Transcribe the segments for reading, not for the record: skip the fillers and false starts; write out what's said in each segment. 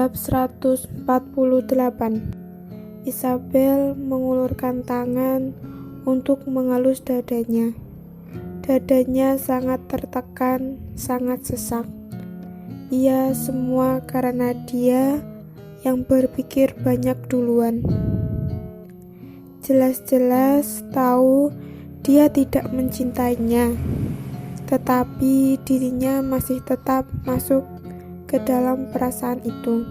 Bab 148. Isabel mengulurkan tangan untuk mengelus dadanya. Dadanya sangat tertekan, sangat sesak. Ia semua karena dia yang berpikir banyak duluan. Jelas-jelas tahu dia tidak mencintainya, tetapi dirinya masih tetap masuk ke dalam perasaan itu.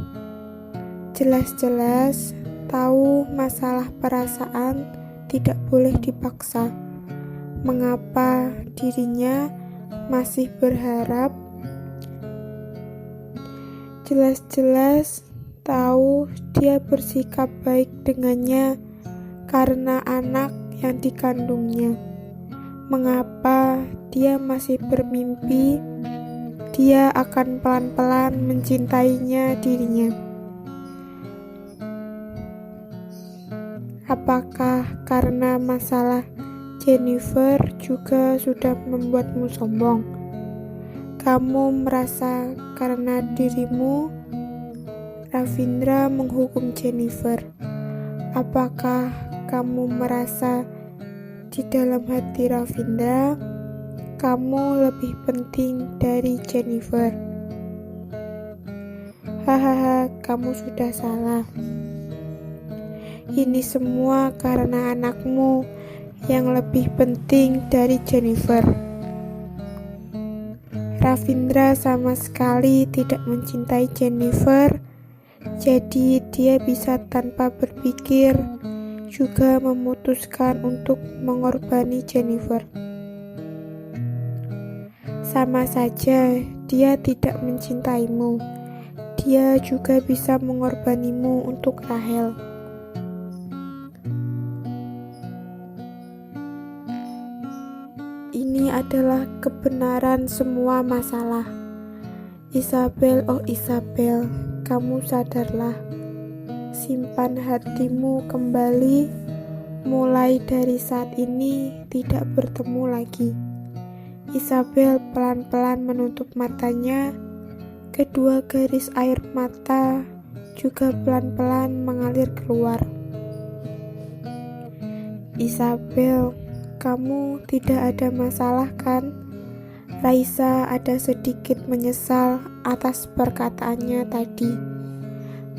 Jelas-jelas tahu masalah perasaan tidak boleh dipaksa. Mengapa dirinya masih berharap? Jelas-jelas tahu dia bersikap baik dengannya karena anak yang dikandungnya. Mengapa dia masih bermimpi dia akan pelan-pelan mencintainya dirinya? Apakah karena masalah Jennifer juga sudah membuatmu sombong? Kamu merasa karena dirimu Ravindra menghukum Jennifer. Apakah kamu merasa di dalam hati Ravindra kamu lebih penting dari Jennifer? Hahaha, kamu sudah salah. Ini semua karena anakmu yang lebih penting dari Jennifer. Ravindra sama sekali tidak mencintai Jennifer, jadi dia bisa tanpa berpikir juga memutuskan untuk mengorbankan Jennifer. Sama saja dia tidak mencintaimu, dia juga bisa mengorbankanmu untuk Rahel. Ini adalah kebenaran semua masalah. Isabel, oh Isabel, kamu sadarlah. Simpan hatimu kembali. Mulai dari saat ini tidak bertemu lagi. Isabel pelan-pelan menutup matanya. Kedua garis air mata juga pelan-pelan mengalir keluar. Isabel, kamu tidak ada masalah kan? Raisa ada sedikit menyesal atas perkataannya tadi.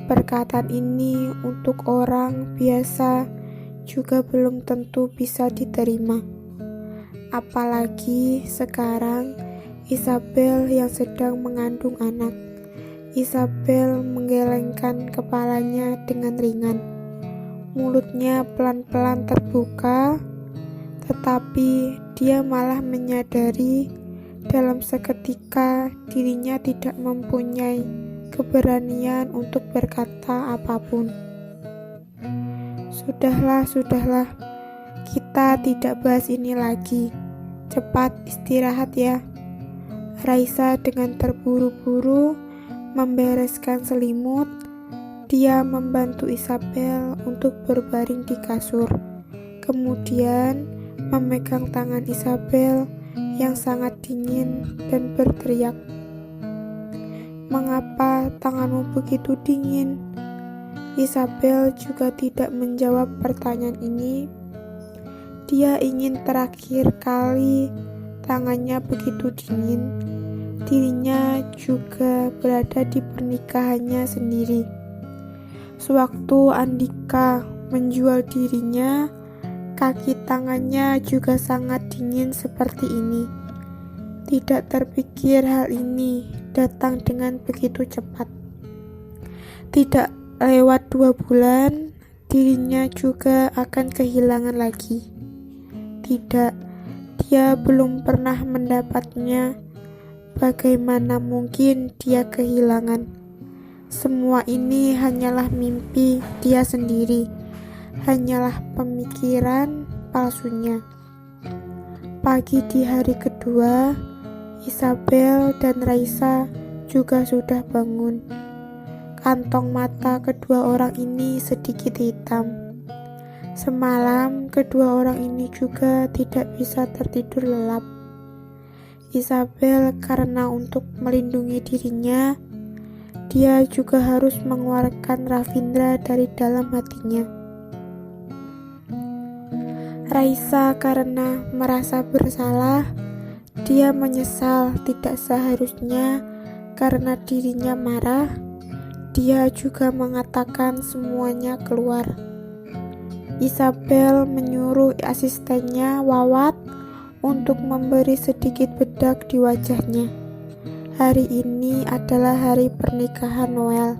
Perkataan ini untuk orang biasa juga belum tentu bisa diterima. Apalagi sekarang Isabel yang sedang mengandung anak. Isabel menggelengkan kepalanya dengan ringan. Mulutnya pelan-pelan terbuka, tetapi dia malah menyadari dalam seketika dirinya tidak mempunyai keberanian untuk berkata apapun. Sudahlah, kita tidak bahas ini lagi. Cepat istirahat ya. Raisa dengan terburu-buru membereskan selimut. Dia membantu Isabel untuk berbaring di kasur. Kemudian memegang tangan Isabel yang sangat dingin dan berteriak, "Mengapa tanganmu begitu dingin?" Isabel juga tidak menjawab pertanyaan ini. Dia ingin terakhir kali tangannya begitu dingin. Dirinya juga berada di pernikahannya sendiri. Sewaktu Andika menjual dirinya, kaki tangannya juga sangat dingin seperti ini. Tidak terpikir hal ini datang dengan begitu cepat. Tidak lewat 2 bulan, dirinya juga akan kehilangan lagi. Tidak, dia belum pernah mendapatnya. Bagaimana mungkin dia kehilangan? Semua ini hanyalah mimpi dia sendiri. Hanyalah pemikiran palsunya. Pagi di hari kedua, Isabel dan Raisa juga sudah bangun. Kantong mata kedua orang ini sedikit hitam. Semalam kedua orang ini juga tidak bisa tertidur lelap. Isabel karena untuk melindungi dirinya, dia juga harus mengeluarkan Ravindra dari dalam hatinya. Raisa karena merasa bersalah, dia menyesal tidak seharusnya karena dirinya marah, dia juga mengatakan semuanya keluar. Isabel menyuruh asistennya Wawat untuk memberi sedikit bedak di wajahnya. Hari ini adalah hari pernikahan Noel.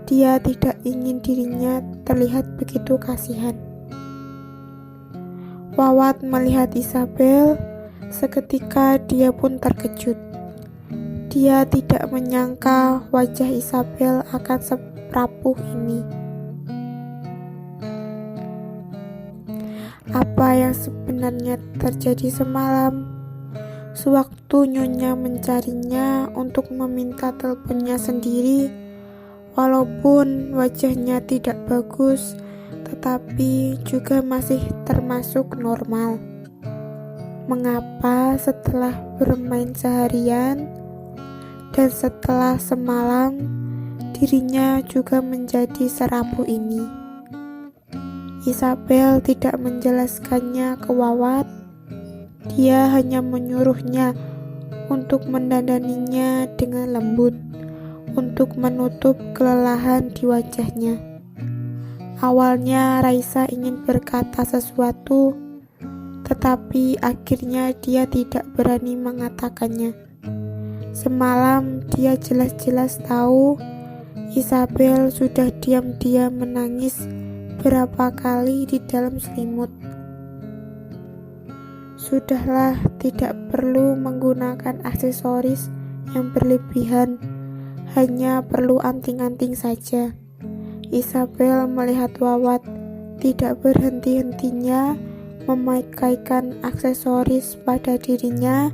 Dia tidak ingin dirinya terlihat begitu kasihan. Wawat melihat Isabel, seketika dia pun terkejut. Dia tidak menyangka wajah Isabel akan serapuh ini. Apa yang sebenarnya terjadi semalam? Sewaktu Nyonya mencarinya untuk meminta teleponnya sendiri, walaupun wajahnya tidak bagus, tetapi juga masih termasuk normal. Mengapa setelah bermain seharian dan setelah semalam, dirinya juga menjadi serapuh ini? Isabel tidak menjelaskannya ke Wawat. Dia hanya menyuruhnya untuk mendandaninya dengan lembut, untuk menutup kelelahan di wajahnya. Awalnya Raisa ingin berkata sesuatu, tetapi akhirnya dia tidak berani mengatakannya. Semalam dia jelas-jelas tahu Isabel sudah diam-diam menangis berapa kali di dalam selimut. Sudahlah, tidak perlu menggunakan aksesoris yang berlebihan, hanya perlu anting-anting saja. Isabel melihat Wawat tidak berhenti-hentinya memakaikan aksesoris pada dirinya.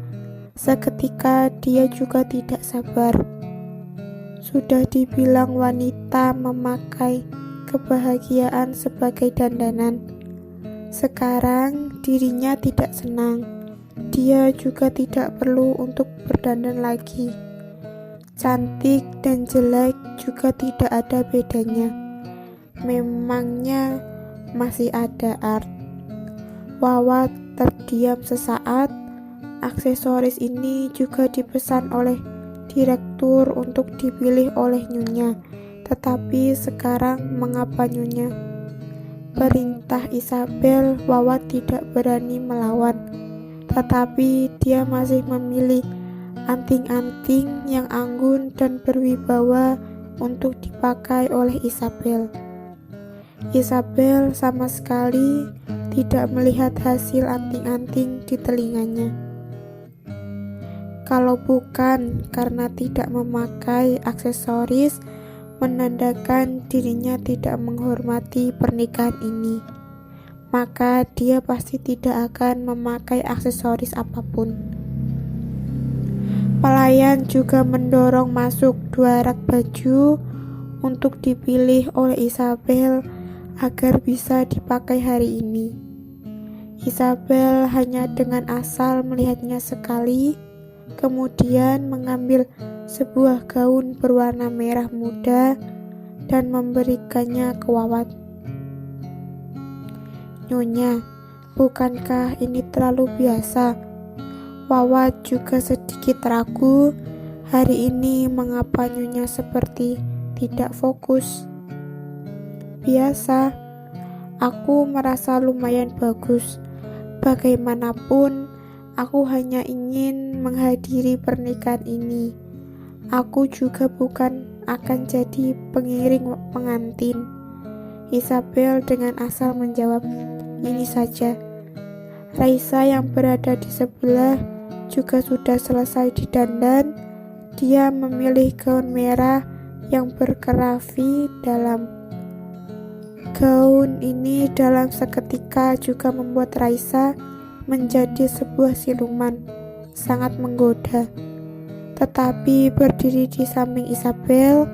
Seketika dia juga tidak sabar. Sudah dibilang wanita memakai kebahagiaan sebagai dandanan. Sekarang dirinya tidak senang. Dia juga tidak perlu untuk berdandan lagi. Cantik dan jelek juga tidak ada bedanya. Memangnya masih ada art. Wawat terdiam sesaat. Aksesoris ini juga dipesan oleh direktur untuk dipilih oleh Nyonya. Tetapi sekarang mengapa Nyonya? Perintah Isabel, Wawat tidak berani melawan, tetapi dia masih memilih anting-anting yang anggun dan berwibawa untuk dipakai oleh Isabel. Isabel sama sekali tidak melihat hasil anting-anting di telinganya. Kalau bukan karena tidak memakai aksesoris, menandakan dirinya tidak menghormati pernikahan ini, maka dia pasti tidak akan memakai aksesoris apapun. Pelayan juga mendorong masuk 2 rak baju untuk dipilih oleh Isabel agar bisa dipakai hari ini. Isabel hanya dengan asal melihatnya sekali, kemudian mengambil sebuah gaun berwarna merah muda dan memberikannya ke Wawat. Nyonya, bukankah ini terlalu biasa? Wawat juga sedikit ragu. Hari ini mengapa Nyonya seperti tidak fokus? Biasa, aku merasa lumayan bagus. Bagaimanapun, aku hanya ingin menghadiri pernikahan ini. Aku juga bukan akan jadi pengiring pengantin. Isabel dengan asal menjawab, ini saja. Raisa yang berada di sebelah juga sudah selesai didandan. Dia memilih gaun merah yang berkerafi dalam. Gaun ini dalam seketika juga membuat Raisa menjadi sebuah siluman, sangat menggoda. Tetapi berdiri di samping Isabel,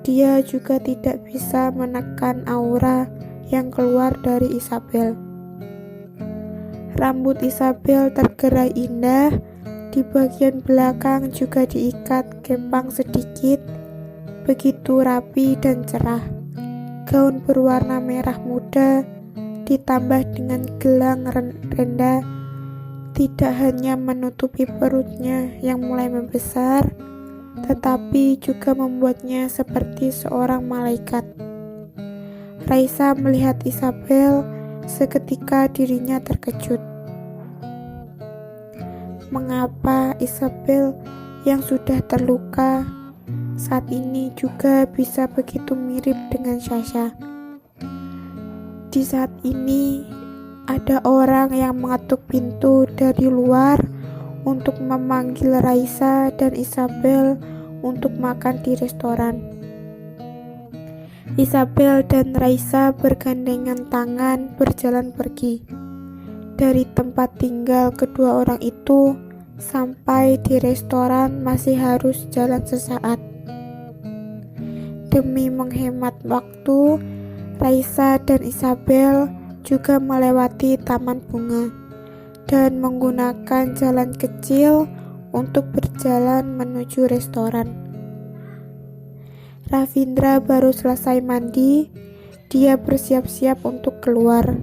dia juga tidak bisa menekan aura yang keluar dari Isabel. Rambut Isabel tergerai indah, di bagian belakang juga diikat kepang sedikit. begitu rapi dan cerah. Gaun berwarna merah muda ditambah dengan gelang rendah tidak hanya menutupi perutnya yang mulai membesar, tetapi juga membuatnya seperti seorang malaikat. Raisa melihat Isabel, seketika dirinya terkejut. Mengapa Isabel yang sudah terluka saat ini juga bisa begitu mirip dengan Sasha? Di saat ini ada orang yang mengetuk pintu dari luar untuk memanggil Raisa dan Isabel untuk makan di restoran. Isabel dan Raisa bergandengan tangan berjalan pergi dari tempat tinggal kedua orang itu. Sampai di restoran masih harus jalan sesaat. Demi menghemat waktu, Raisa dan Isabel juga melewati taman bunga dan menggunakan jalan kecil untuk berjalan menuju restoran. Ravindra baru selesai mandi, dia bersiap-siap untuk keluar.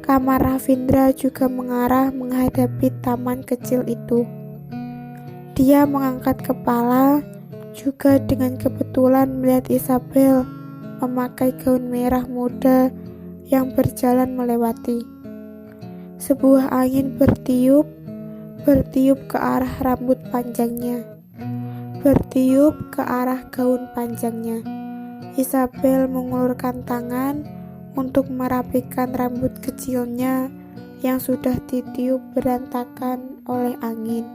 Kamar Ravindra juga mengarah menghadapi taman kecil itu. Dia mengangkat kepala, juga dengan kebetulan melihat Isabel memakai gaun merah muda yang berjalan melewati. Sebuah angin bertiup ke arah rambut panjangnya, bertiup ke arah gaun panjangnya. Isabel mengulurkan tangan untuk merapikan rambut kecilnya yang sudah ditiup berantakan oleh angin.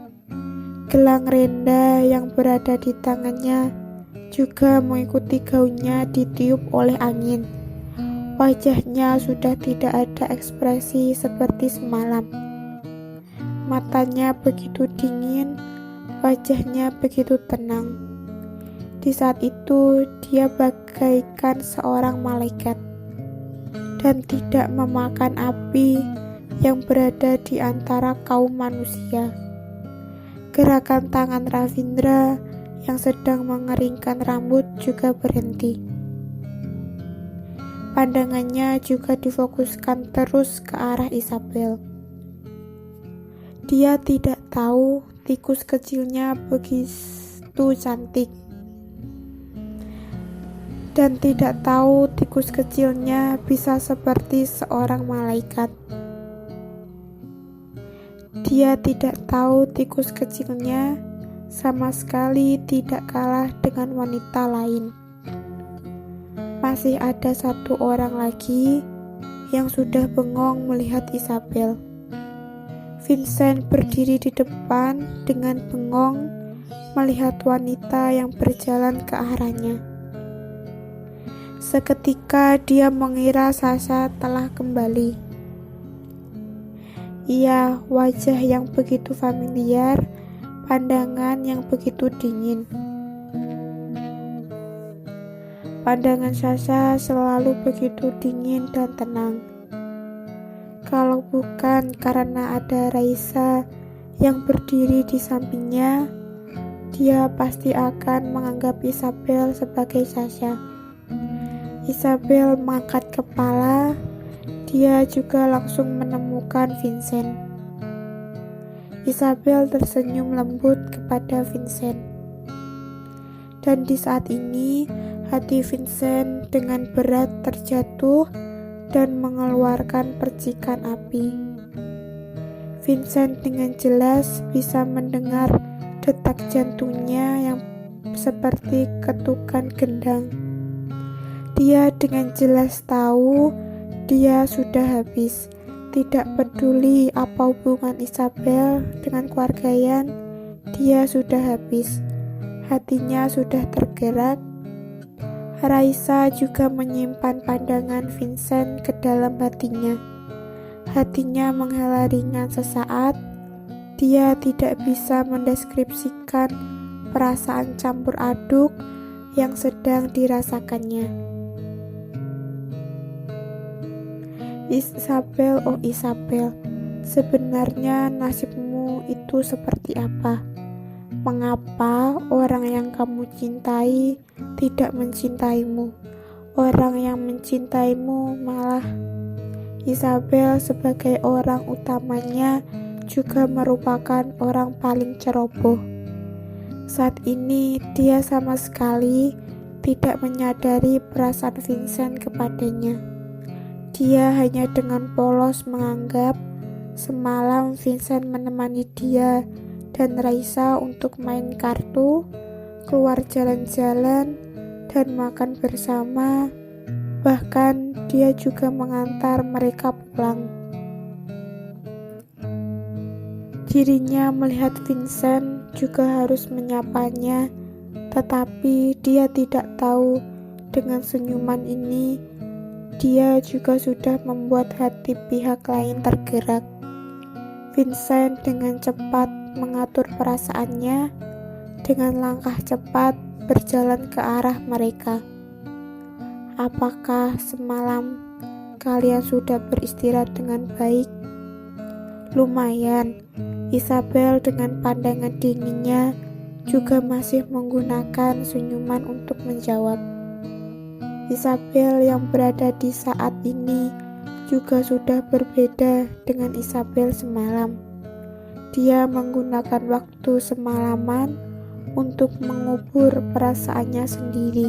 Gelang renda yang berada di tangannya juga mengikuti gaunnya ditiup oleh angin. Wajahnya sudah tidak ada ekspresi seperti semalam. Matanya begitu dingin, wajahnya begitu tenang. Di saat itu dia bagaikan seorang malaikat dan tidak memakan api yang berada di antara kaum manusia. Gerakan tangan Ravindra yang sedang mengeringkan rambut juga berhenti. Pandangannya juga difokuskan terus ke arah Isabel. Dia tidak tahu tikus kecilnya begitu cantik, dan tidak tahu tikus kecilnya bisa seperti seorang malaikat. Dia tidak tahu tikus kecilnya sama sekali tidak kalah dengan wanita lain. Masih ada satu orang lagi yang sudah bengong melihat Isabel. Vincent berdiri di depan dengan bengong melihat wanita yang berjalan ke arahnya. Seketika dia mengira Sasha telah kembali. Iya, wajah yang begitu familiar, pandangan yang begitu dingin. Pandangan Sasha selalu begitu dingin dan tenang. Kalau bukan karena ada Raisa yang berdiri di sampingnya, dia pasti akan menganggap Isabel sebagai Sasha. Isabel mengangkat kepala, dia juga langsung menemukan Vincent. Isabel tersenyum lembut kepada Vincent. Dan di saat ini, hati Vincent dengan berat terjatuh dan mengeluarkan percikan api. Vincent dengan jelas bisa mendengar detak jantungnya yang seperti ketukan gendang. Dia dengan jelas tahu dia sudah habis. Tidak peduli apa hubungan Isabel dengan keluarganya, dia sudah habis. Hatinya sudah tergerak. Raisa juga menyimpan pandangan Vincent ke dalam hatinya. Hatinya menghela ringan sesaat. Dia tidak bisa mendeskripsikan perasaan campur aduk yang sedang dirasakannya. Isabel, oh Isabel, sebenarnya nasibmu itu seperti apa? Mengapa orang yang kamu cintai tidak mencintaimu? Orang yang mencintaimu malah. Isabel sebagai orang utamanya juga merupakan orang paling ceroboh. Saat ini dia sama sekali tidak menyadari perasaan Vincent kepadanya. Dia hanya dengan polos menganggap semalam Vincent menemani dia dan Raisa untuk main kartu, keluar jalan-jalan, dan makan bersama. Bahkan dia juga mengantar mereka pulang. Dirinya melihat Vincent juga harus menyapanya, tetapi dia tidak tahu dengan senyuman ini dia juga sudah membuat hati pihak lain tergerak. Vincent dengan cepat mengatur perasaannya, dengan langkah cepat berjalan ke arah mereka. Apakah semalam kalian sudah beristirahat dengan baik? Lumayan. Isabel dengan pandangan dinginnya juga masih menggunakan senyuman untuk menjawab. Isabel yang berada di saat ini juga sudah berbeda dengan Isabel semalam. Dia menggunakan waktu semalaman untuk mengubur perasaannya sendiri.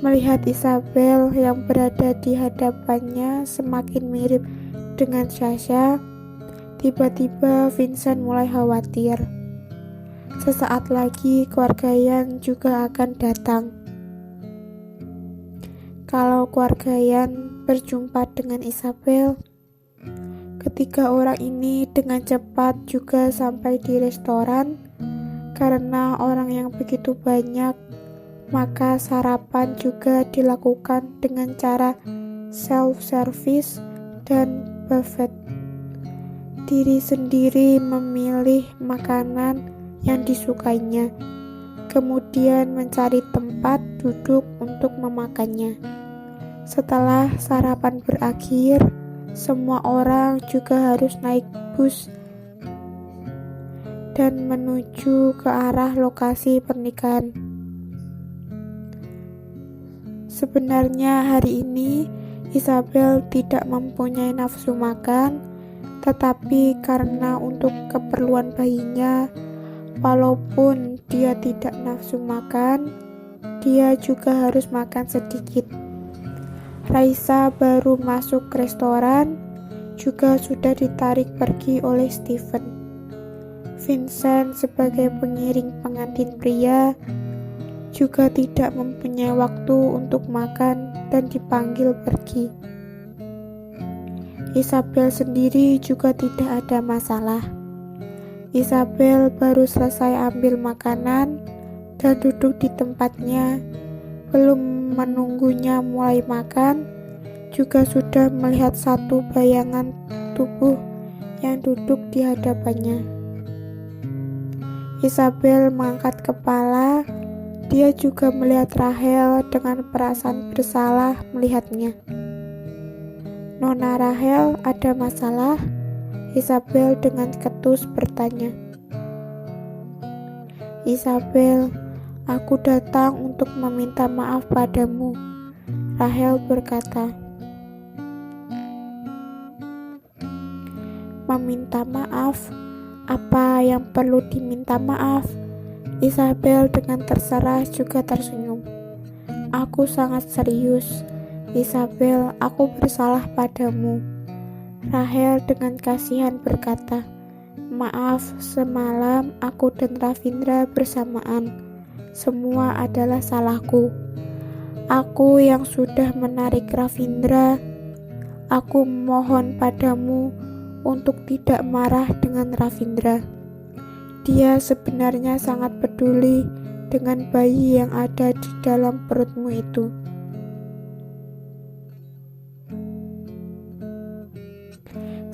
Melihat Isabel yang berada di hadapannya semakin mirip dengan Sasha, tiba-tiba Vincent mulai khawatir. Sesaat lagi keluarga Yan juga akan datang. Kalau keluarga Yan berjumpa dengan Isabel, ketiga orang ini dengan cepat juga sampai di restoran. Karena orang yang begitu banyak, maka sarapan juga dilakukan dengan cara self-service dan buffet. Diri sendiri memilih makanan yang disukainya, kemudian mencari tempat duduk untuk memakannya. Setelah sarapan berakhir, semua orang juga harus naik bus dan menuju ke arah lokasi pernikahan. Sebenarnya hari ini Isabel tidak mempunyai nafsu makan, tetapi karena untuk keperluan bayinya, walaupun dia tidak nafsu makan, dia juga harus makan sedikit. Raisa baru masuk restoran, juga sudah ditarik pergi oleh Stephen. Vincent sebagai pengiring pengantin pria juga tidak mempunyai waktu untuk makan dan dipanggil pergi. Isabel sendiri juga tidak ada masalah. Isabel baru selesai ambil makanan dan duduk di tempatnya. Belum menunggunya mulai makan, juga sudah melihat satu bayangan tubuh yang duduk di hadapannya. Isabel mengangkat kepala. Dia juga melihat Rahel dengan perasaan bersalah melihatnya. Nona Rahel, ada masalah? Isabel dengan ketus bertanya. Isabel, aku datang untuk meminta maaf padamu, Rahel berkata. Meminta maaf? Apa yang perlu diminta maaf? Isabel dengan terserah juga tersenyum. Aku sangat serius. Isabel, aku bersalah padamu. Rahel dengan kasihan berkata, maaf, semalam aku dan Ravindra bersamaan. Semua adalah salahku. Aku yang sudah menarik Ravindra. Aku mohon padamu untuk tidak marah dengan Ravindra. Dia sebenarnya sangat peduli dengan bayi yang ada di dalam perutmu itu.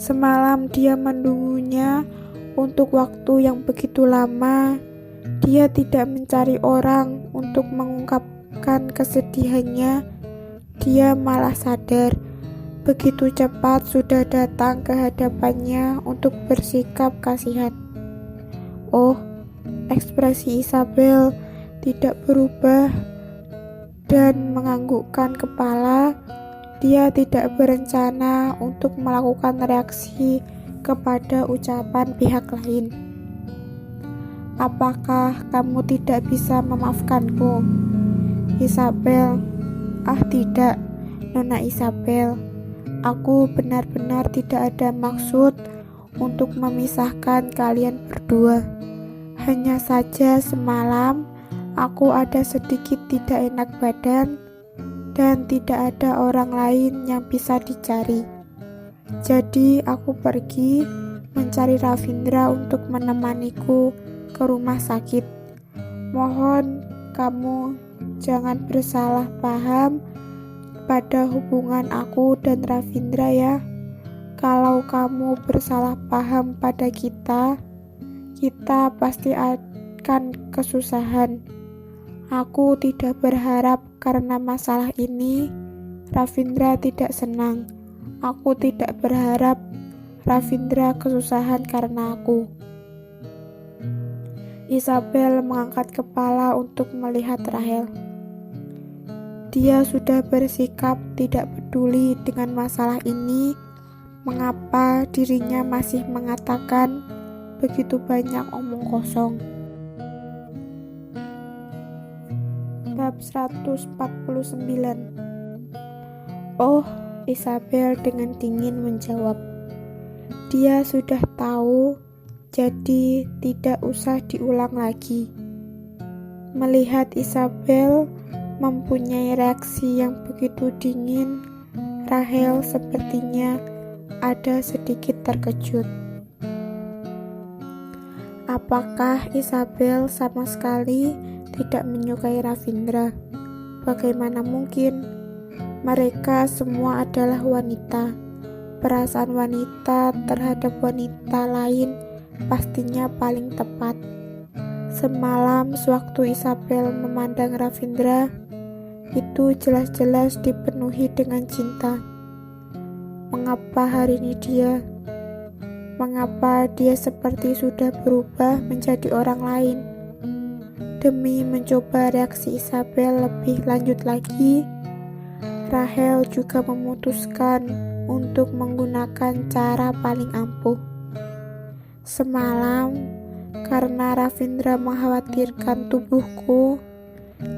Semalam dia menunggunya untuk waktu yang begitu lama. Dia tidak mencari orang untuk mengungkapkan kesedihannya. Dia malah sadar begitu cepat sudah datang ke hadapannya untuk bersikap kasihan. Oh, Ekspresi Isabel tidak berubah dan menganggukkan kepala. Dia tidak berencana untuk melakukan reaksi kepada ucapan pihak lain. Apakah kamu tidak bisa memaafkanku, Isabel? Ah, tidak, Nona Isabel. Aku benar-benar tidak ada maksud untuk memisahkan kalian berdua. Hanya saja semalam aku ada sedikit tidak enak badan dan tidak ada orang lain yang bisa dicari. Jadi aku pergi mencari Ravindra untuk menemaniku ke rumah sakit. Mohon kamu jangan bersalah paham pada hubungan aku dan Ravindra ya. Kalau kamu bersalah paham pada kita pasti akan kesusahan. Aku tidak berharap karena masalah ini Ravindra tidak senang. Aku tidak berharap Ravindra kesusahan karena aku. Isabel mengangkat kepala untuk melihat Rahel. Dia sudah bersikap tidak peduli dengan masalah ini. Mengapa dirinya masih mengatakan begitu banyak omong kosong? Bab 149. Oh, Isabel dengan dingin menjawab. Dia sudah tahu, jadi tidak usah diulang lagi. Melihat Isabel mempunyai reaksi yang begitu dingin, Rahel sepertinya ada sedikit terkejut. Apakah Isabel sama sekali tidak menyukai Ravindra? Bagaimana mungkin? Mereka semua adalah wanita. Perasaan wanita terhadap wanita lain pastinya paling tepat. Semalam sewaktu Isabel memandang Ravindra, itu jelas-jelas dipenuhi dengan cinta. Mengapa hari ini Mengapa dia seperti sudah berubah menjadi orang lain? Demi mencoba reaksi Isabel lebih lanjut lagi, Rahel juga memutuskan untuk menggunakan cara paling ampuh. Semalam, karena Ravindra mengkhawatirkan tubuhku,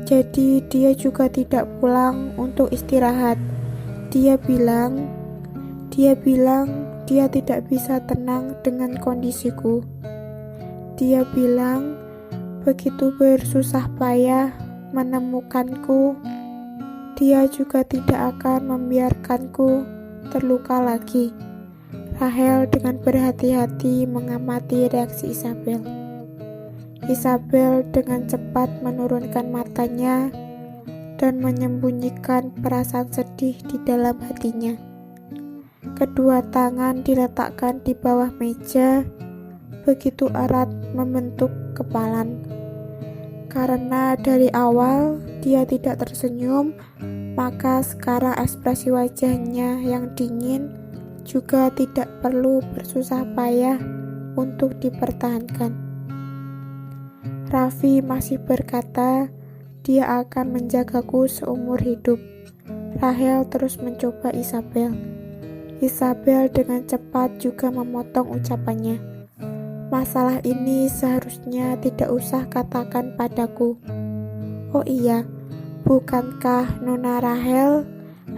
jadi dia juga tidak pulang untuk istirahat. Dia bilang dia tidak bisa tenang dengan kondisiku. Dia bilang begitu bersusah payah menemukanku, dia juga tidak akan membiarkanku terluka lagi. Rahel dengan berhati-hati mengamati reaksi Isabel. Isabel dengan cepat menurunkan matanya dan menyembunyikan perasaan sedih di dalam hatinya. Kedua tangan diletakkan di bawah meja, begitu erat membentuk kepalan. Karena dari awal dia tidak tersenyum, maka sekarang ekspresi wajahnya yang dingin juga tidak perlu bersusah payah untuk dipertahankan. Raffi masih berkata dia akan menjagaku seumur hidup. Rahel terus mencoba Isabel. Isabel dengan cepat juga memotong ucapannya. Masalah ini seharusnya tidak usah katakan padaku. Oh iya, bukankah Nona Rahel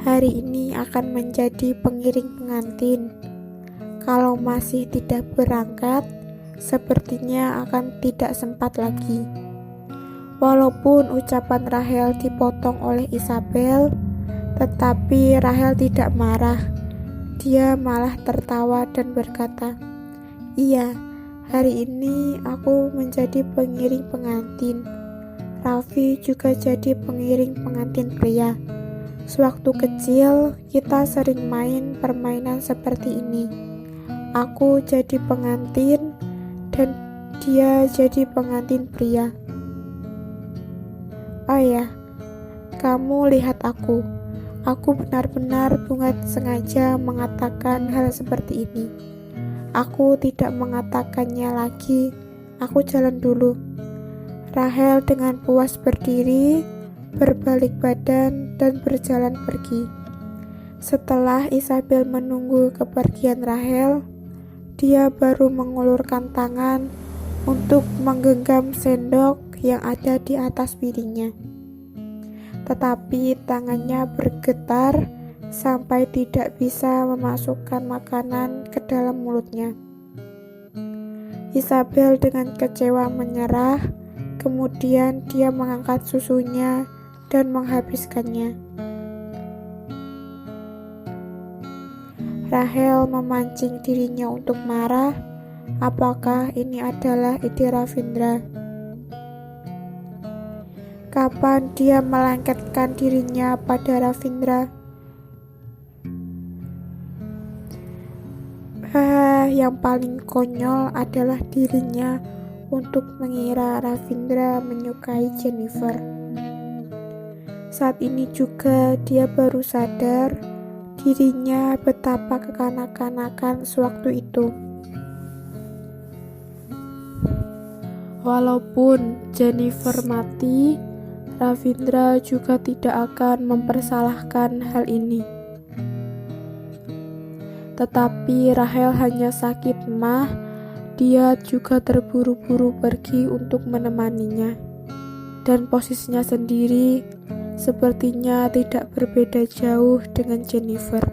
hari ini akan menjadi pengiring pengantin? Kalau masih tidak berangkat, sepertinya akan tidak sempat lagi. Walaupun ucapan Rahel dipotong oleh Isabel, tetapi Rahel tidak marah. Dia malah tertawa dan berkata, "Iya, hari ini aku menjadi pengiring pengantin. Raffi juga jadi pengiring pengantin pria. Sewaktu kecil, kita sering main permainan seperti ini. Aku jadi pengantin dan dia jadi pengantin pria. Oh ya, kamu lihat aku. Aku benar-benar bukan sengaja mengatakan hal seperti ini. Aku tidak mengatakannya lagi Aku jalan dulu." Rahel dengan puas berdiri, berbalik badan, dan berjalan pergi. Setelah Isabel menunggu kepergian Rahel, dia baru mengulurkan tangan untuk menggenggam sendok yang ada di atas piringnya. Tetapi tangannya bergetar sampai tidak bisa memasukkan makanan ke dalam mulutnya. Isabel dengan kecewa menyerah. Kemudian dia mengangkat susunya dan menghabiskannya. Rahel memancing dirinya untuk marah. Apakah ini adalah ide Ravindra? Kapan dia melengketkan dirinya pada Ravindra? Yang paling konyol adalah dirinya untuk mengira Ravindra menyukai Jennifer. Saat ini juga dia baru sadar dirinya betapa kekanak-kanakan sewaktu itu. Walaupun Jennifer mati, Ravindra juga tidak akan mempersalahkan hal ini. Tetapi Rahel hanya sakit mah. Dia juga terburu-buru pergi untuk menemaninya, dan posisinya sendiri sepertinya tidak berbeda jauh dengan Jennifer.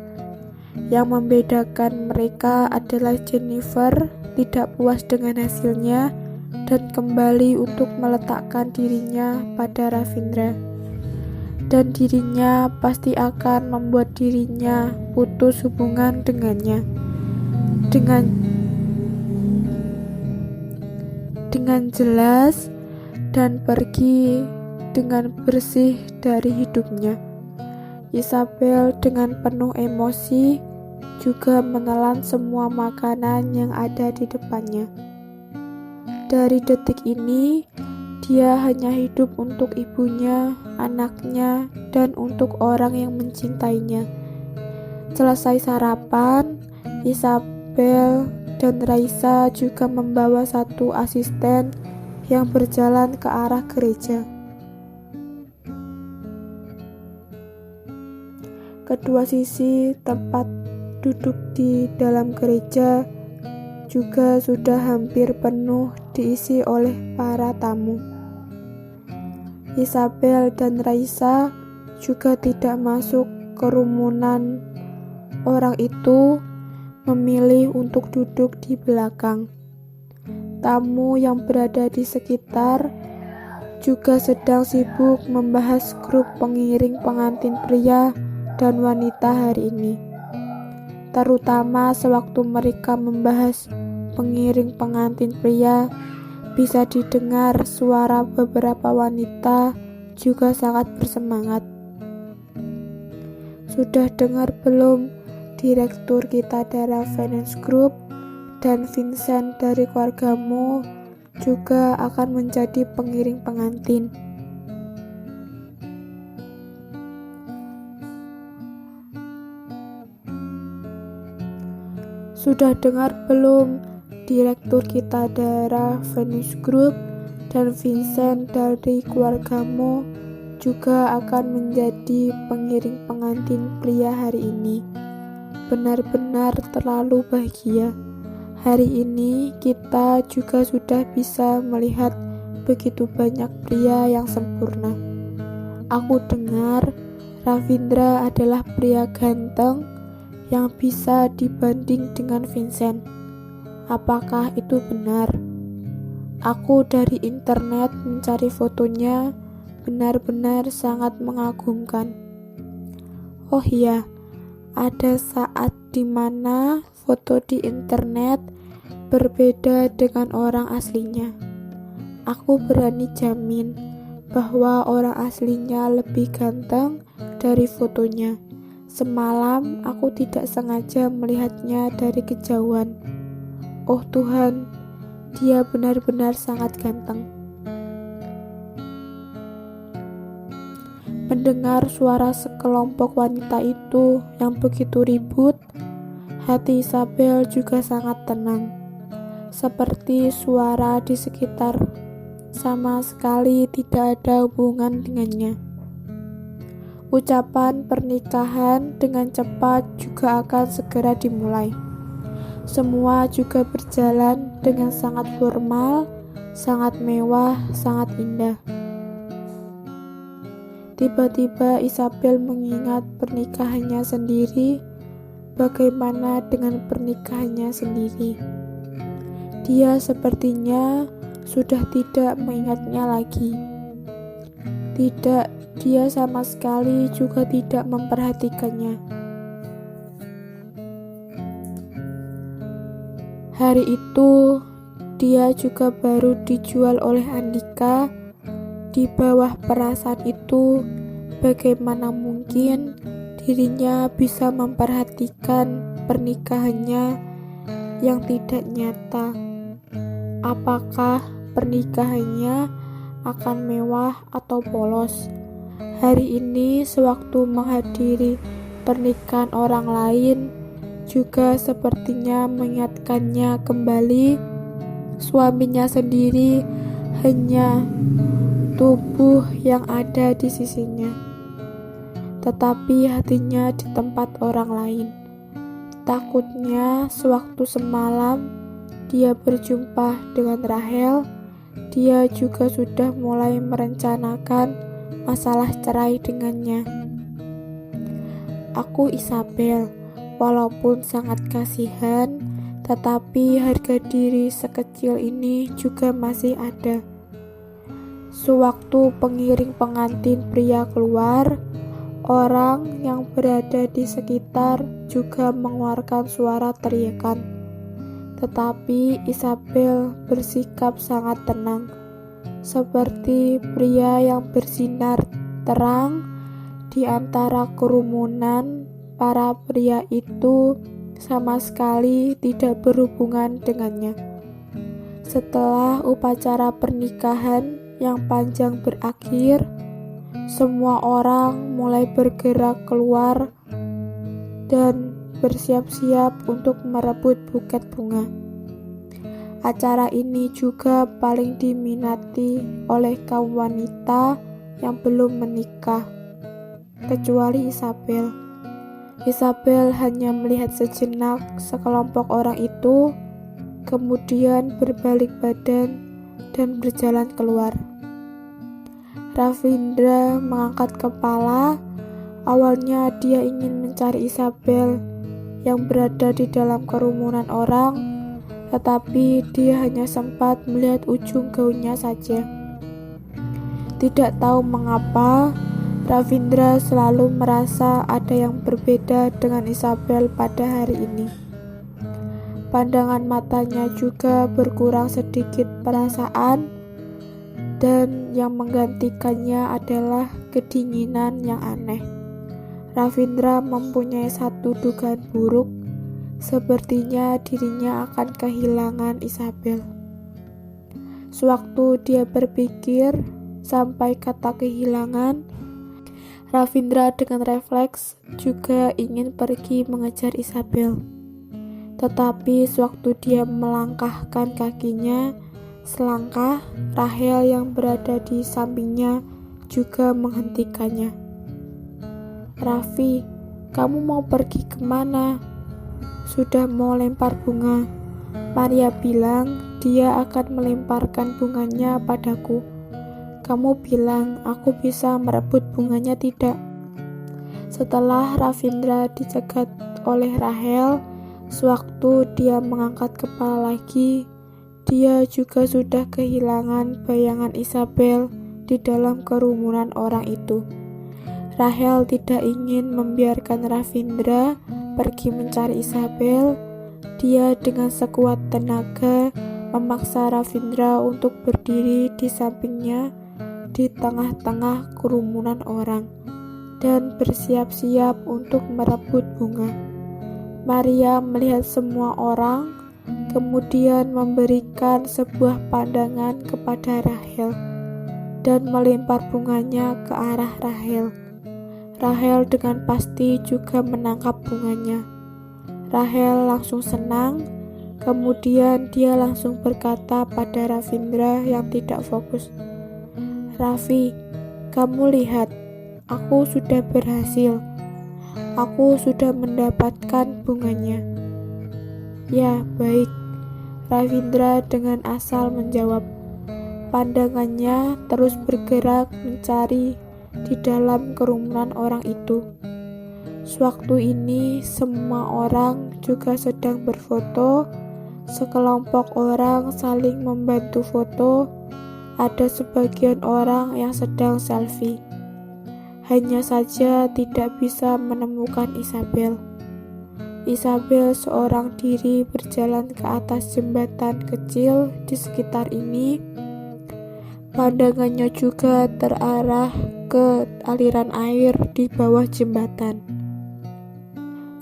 Yang membedakan mereka adalah Jennifer tidak puas dengan hasilnya dan kembali untuk meletakkan dirinya pada Ravindra, dan dirinya pasti akan membuat dirinya putus hubungan dengannya dengan jelas dan pergi dengan bersih dari hidupnya. Isabel dengan penuh emosi juga menelan semua makanan yang ada di depannya. Dari detik ini, dia hanya hidup untuk ibunya, anaknya, dan untuk orang yang mencintainya. Selesai sarapan, Isabel dan Raisa juga membawa satu asisten yang berjalan ke arah gereja. Kedua sisi tempat duduk di dalam gereja juga sudah hampir penuh diisi oleh para tamu. Isabel dan Raisa juga tidak masuk kerumunan orang itu, memilih untuk duduk di belakang. Tamu yang berada di sekitar juga sedang sibuk membahas grup pengiring pengantin pria dan wanita hari ini. Terutama sewaktu mereka membahas pengiring pengantin pria, bisa didengar suara beberapa wanita juga sangat bersemangat. Sudah dengar belum? Direktur kita dari Finance Group dan Vincent dari keluargamu juga akan menjadi pengiring pengantin. Sudah dengar belum? Direktur kita dari Finance Group dan Vincent dari keluargamu juga akan menjadi pengiring pengantin pria hari ini. Benar-benar terlalu bahagia. Hari ini kita juga sudah bisa melihat begitu banyak pria yang sempurna. Aku dengar Ravindra adalah pria ganteng yang bisa dibanding dengan Vincent. Apakah itu benar? Aku dari internet mencari fotonya, benar-benar sangat mengagumkan. Oh iya, ada saat dimana foto di internet berbeda dengan orang aslinya. Aku berani jamin bahwa orang aslinya lebih ganteng dari fotonya. Semalam aku tidak sengaja melihatnya dari kejauhan. Oh Tuhan, dia benar-benar sangat ganteng. Mendengar suara sekelompok wanita itu yang begitu ribut, hati Isabel juga sangat tenang. seperti suara di sekitar sama sekali tidak ada hubungan dengannya. Ucapan pernikahan dengan cepat juga akan segera dimulai. Semua juga berjalan dengan sangat formal, sangat mewah, sangat indah. Tiba-tiba Isabel mengingat pernikahannya sendiri. Bagaimana dengan pernikahannya sendiri? Dia sepertinya sudah tidak mengingatnya lagi. Tidak, dia sama sekali juga tidak memperhatikannya. Hari itu, dia juga baru dijual oleh Andika. Di bawah perasaan itu, bagaimana mungkin dirinya bisa memperhatikan pernikahannya yang tidak nyata? Apakah pernikahannya akan mewah atau polos? Hari ini sewaktu menghadiri pernikahan orang lain, juga sepertinya mengingatkannya kembali suaminya sendiri hanya tubuh yang ada di sisinya, tetapi hatinya di tempat orang lain. Takutnya sewaktu semalam dia berjumpa dengan Rahel, dia juga sudah mulai merencanakan masalah cerai dengannya. Aku Isabel, walaupun sangat kasihan, tetapi harga diri sekecil ini juga masih ada. Sewaktu pengiring pengantin pria keluar, orang yang berada di sekitar juga mengeluarkan suara teriakan. Tetapi Isabel bersikap sangat tenang, seperti pria yang bersinar terang di antara kerumunan. Para pria itu sama sekali tidak berhubungan dengannya. Setelah upacara pernikahan yang panjang berakhir, semua orang mulai bergerak keluar dan bersiap-siap untuk merebut buket bunga. Acara ini juga paling diminati oleh kaum wanita yang belum menikah, kecuali Isabel. Isabel hanya melihat sejenak sekelompok orang itu, kemudian berbalik badan dan berjalan keluar. Ravindra mengangkat kepala. Awalnya dia ingin mencari Isabel yang berada di dalam kerumunan orang, tetapi dia hanya sempat melihat ujung gaunnya saja. Tidak tahu mengapa, Ravindra selalu merasa ada yang berbeda dengan Isabel pada hari ini. Pandangan matanya juga berkurang sedikit perasaan, dan yang menggantikannya adalah kedinginan yang aneh. Ravindra mempunyai satu dugaan buruk, sepertinya dirinya akan kehilangan Isabel. Sewaktu dia berpikir sampai kata kehilangan, Ravindra dengan refleks juga ingin pergi mengejar Isabel. Tetapi sewaktu dia melangkahkan kakinya selangkah, Rahel yang berada di sampingnya juga menghentikannya. "Raffi, kamu mau pergi kemana?" "Sudah mau lempar bunga." Maria bilang dia akan melemparkan bunganya padaku. "Kamu bilang aku bisa merebut bunganya, tidak?" Setelah Ravindra dicegat oleh Rahel, sewaktu dia mengangkat kepala lagi, dia juga sudah kehilangan bayangan Isabel di dalam kerumunan orang itu. Rahel tidak ingin membiarkan Ravindra pergi mencari Isabel. Dia dengan sekuat tenaga memaksa Ravindra untuk berdiri di sampingnya di tengah-tengah kerumunan orang dan bersiap-siap untuk merebut bunga. Maria melihat semua orang, kemudian memberikan sebuah pandangan kepada Rahel dan melempar bunganya ke arah Rahel. Rahel dengan pasti juga menangkap bunganya. Rahel langsung senang Kemudian dia langsung berkata pada Ravindra yang tidak fokus, "Raffi, kamu lihat, aku sudah berhasil. Aku sudah mendapatkan bunganya." "Ya, baik," Ravindra dengan asal menjawab. Pandangannya terus bergerak mencari di dalam kerumunan orang itu. Sewaktu ini semua orang juga sedang berfoto. Sekelompok orang saling membantu foto. Ada sebagian orang yang sedang selfie. Hanya saja tidak bisa menemukan Isabel. Isabel seorang diri berjalan ke atas jembatan kecil di sekitar ini. Pandangannya juga terarah ke aliran air di bawah jembatan.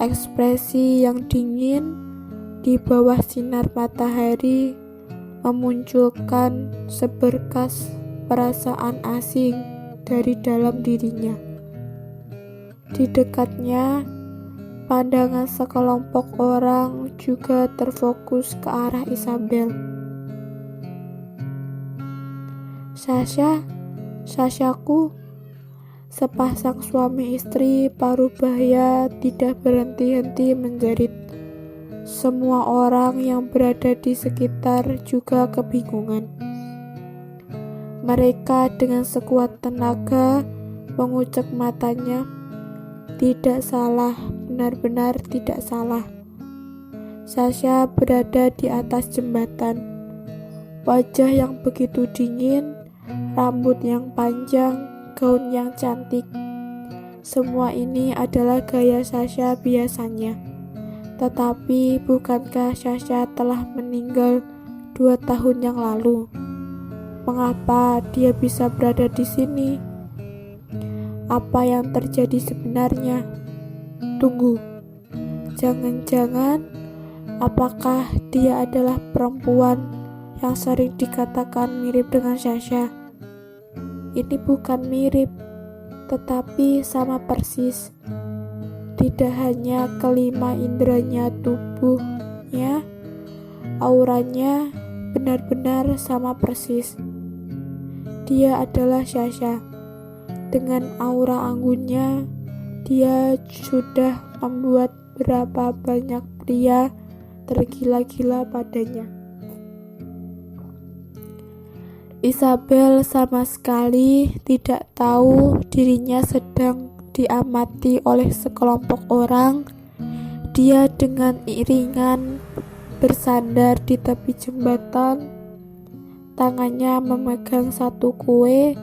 Ekspresi yang dingin di bawah sinar matahari memunculkan seberkas perasaan asing dari dalam dirinya. Di dekatnya, pandangan sekelompok orang juga terfokus ke arah Isabel. Sashaku." Sepasang suami istri parubaya tidak berhenti-henti menjerit. Semua orang yang berada di sekitar juga kebingungan. Mereka dengan sekuat tenaga mengucek matanya. Tidak salah, benar-benar tidak salah. Sasha berada di atas jembatan. Wajah yang begitu dingin, rambut yang panjang, gaun yang cantik. Semua ini adalah gaya Sasha biasanya. Tetapi bukankah Sasha telah meninggal 2 tahun yang lalu? Mengapa dia bisa berada di sini? Apa yang terjadi sebenarnya? Tunggu, jangan-jangan apakah dia adalah perempuan yang sering dikatakan mirip dengan Sasha? Ini bukan mirip, tetapi sama persis. Tidak hanya kelima inderanya tubuhnya, auranya benar-benar sama persis. Dia adalah Sasha. Dengan aura anggunnya, dia sudah membuat berapa banyak pria tergila-gila padanya. Isabel sama sekali tidak tahu dirinya sedang diamati oleh sekelompok orang. Dia dengan iringan bersandar di tepi jembatan. Tangannya memegang satu kue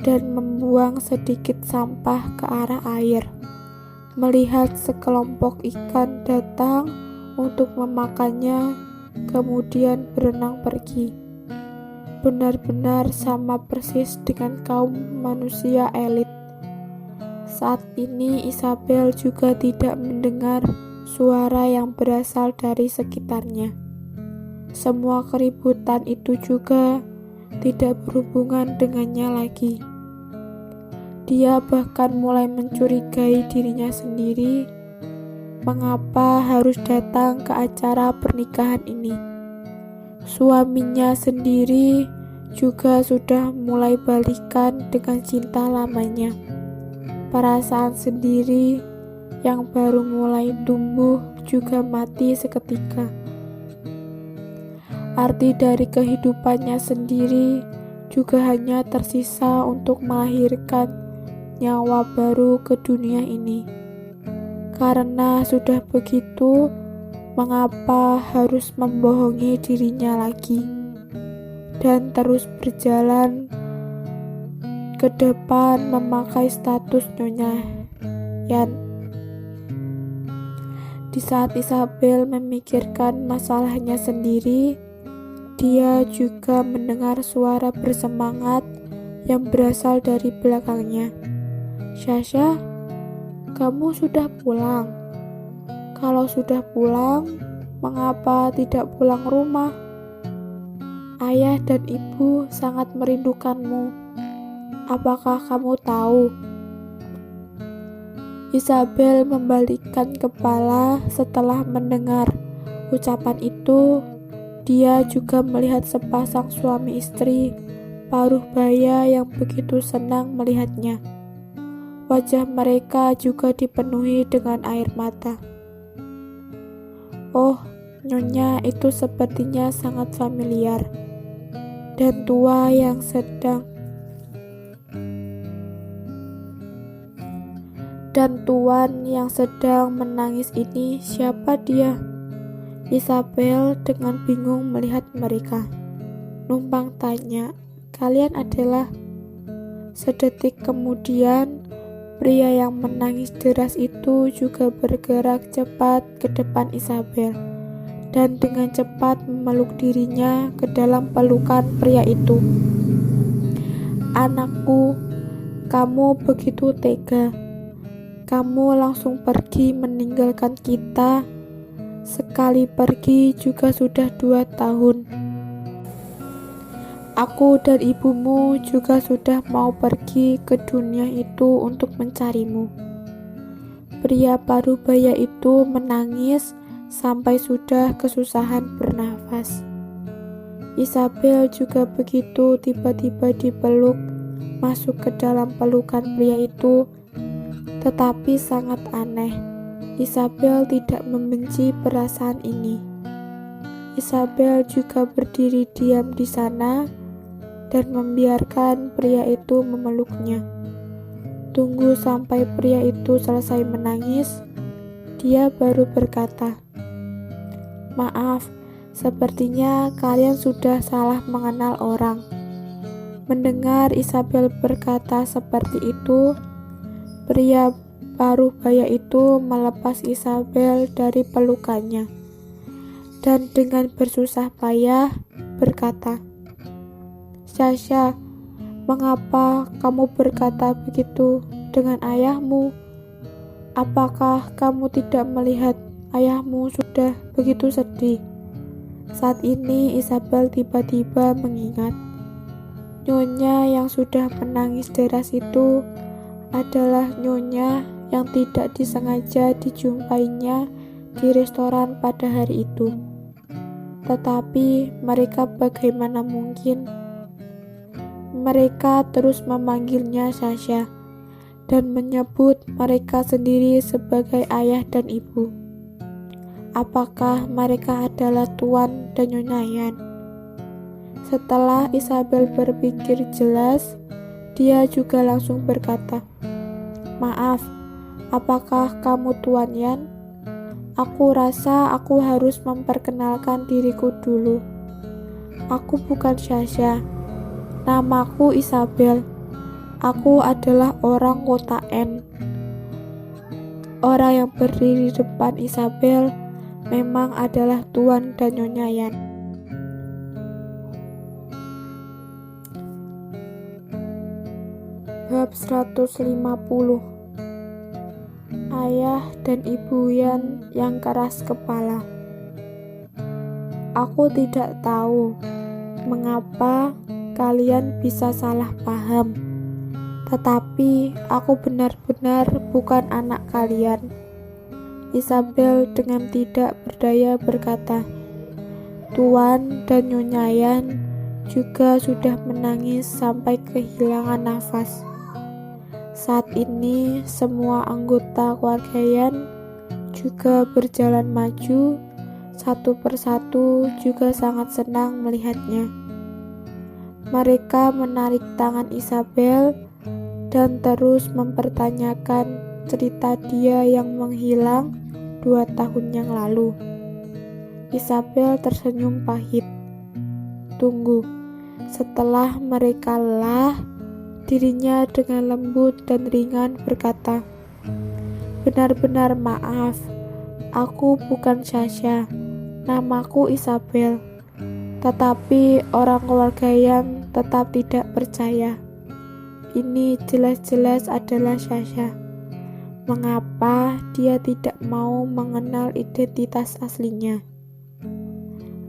dan membuang sedikit sampah ke arah air. Melihat sekelompok ikan datang untuk memakannya, kemudian berenang pergi. Benar-benar sama persis dengan kaum manusia elit. Saat ini Isabel juga tidak mendengar suara yang berasal dari sekitarnya. Semua keributan itu juga tidak berhubungan dengannya lagi. Dia bahkan mulai mencurigai dirinya sendiri. Mengapa harus datang ke acara pernikahan ini? Suaminya sendiri juga sudah mulai balikan dengan cinta lamanya. Perasaan sendiri yang baru mulai tumbuh juga mati seketika. Arti dari kehidupannya sendiri juga hanya tersisa untuk melahirkan nyawa baru ke dunia ini. Karena sudah begitu, mengapa harus membohongi dirinya lagi dan terus berjalan ke depan memakai status Nyonya Yan. Di saat Isabel memikirkan masalahnya sendiri, dia juga mendengar suara bersemangat yang berasal dari belakangnya. "Sasha, kamu sudah pulang? Kalau sudah pulang, mengapa tidak pulang rumah? Ayah dan ibu sangat merindukanmu. Apakah kamu tahu?" Isabel membalikkan kepala setelah mendengar ucapan itu. itu, dia juga melihat sepasang suami istri paruh baya yang begitu senang melihatnya. Wajah mereka juga dipenuhi dengan air mata. Oh, Nyonya itu sepertinya sangat familiar. Dan tuan yang sedang menangis ini, siapa dia? Isabel dengan bingung melihat mereka. Numpang tanya, kalian adalah? Sedetik kemudian, pria yang menangis deras itu juga bergerak cepat ke depan Isabel dan dengan cepat memeluk dirinya ke dalam pelukan pria itu. Anakku, kamu begitu tega. Kamu langsung pergi meninggalkan kita. Sekali pergi juga sudah 2 tahun. Aku dan ibumu juga sudah mau pergi ke dunia itu untuk mencarimu. Pria paruh baya itu menangis sampai sudah kesusahan bernafas. Isabel juga begitu tiba-tiba dipeluk masuk ke dalam pelukan pria itu, tetapi sangat aneh. Isabel tidak membenci perasaan ini. Isabel juga berdiri diam di sana dan membiarkan pria itu memeluknya. Tunggu sampai pria itu selesai menangis, dia baru berkata, "Maaf, sepertinya kalian sudah salah mengenal orang." Mendengar Isabel berkata seperti itu, pria paruh baya itu melepas Isabel dari pelukannya dan dengan bersusah payah berkata, "Sasha, mengapa kamu berkata begitu dengan ayahmu? Apakah kamu tidak melihat ayahmu sudah begitu sedih?" Saat ini Isabel tiba-tiba mengingat Nyonya yang sudah menangis deras itu adalah Nyonya yang tidak disengaja dijumpainya di restoran pada hari itu. Tetapi mereka bagaimana mungkin? Mereka terus memanggilnya Sasha dan menyebut mereka sendiri sebagai ayah dan ibu. Apakah mereka adalah Tuan dan Nyonya Yan? Setelah Isabel berpikir jelas, dia juga langsung berkata, "Maaf, apakah kamu Tuan Yan? Aku rasa aku harus memperkenalkan diriku dulu. Aku bukan Sasha. Namaku Isabel. Aku adalah orang kota N." Orang yang berdiri di depan Isabel memang adalah Tuan dan Nyonya Yan. Bab 150. Ayah dan Ibu Yan yang keras kepala. Aku tidak tahu mengapa kalian bisa salah paham, tetapi aku benar-benar bukan anak kalian. Isabel dengan tidak berdaya berkata. Tuan dan Nyonya Yan juga sudah menangis sampai kehilangan nafas. Saat ini semua anggota keluarga Yan juga berjalan maju, satu persatu juga sangat senang melihatnya. Mereka menarik tangan Isabel dan terus mempertanyakan cerita dia yang menghilang 2 tahun yang lalu. Isabel tersenyum pahit. Tunggu, setelah mereka lelah, dirinya dengan lembut dan ringan berkata, "Benar-benar maaf, aku bukan Sasha, namaku Isabel." Tetapi orang keluarga yang tetap tidak percaya. Ini jelas-jelas adalah Sasha. Mengapa dia tidak mau mengenal identitas aslinya?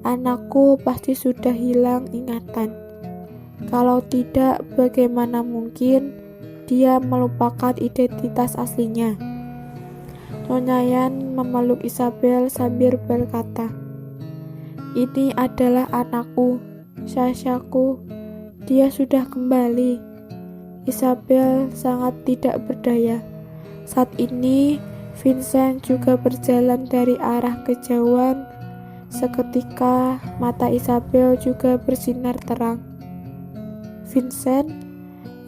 Anakku pasti sudah hilang ingatan. Kalau tidak, bagaimana mungkin dia melupakan identitas aslinya? Nyonya Yan memeluk Isabel sambil berkata, Ini adalah anakku, Sashaku. Dia sudah kembali. Isabel sangat tidak berdaya. Saat ini, Vincent juga berjalan dari arah kejauhan. Seketika, mata Isabel juga bersinar terang. Vincent,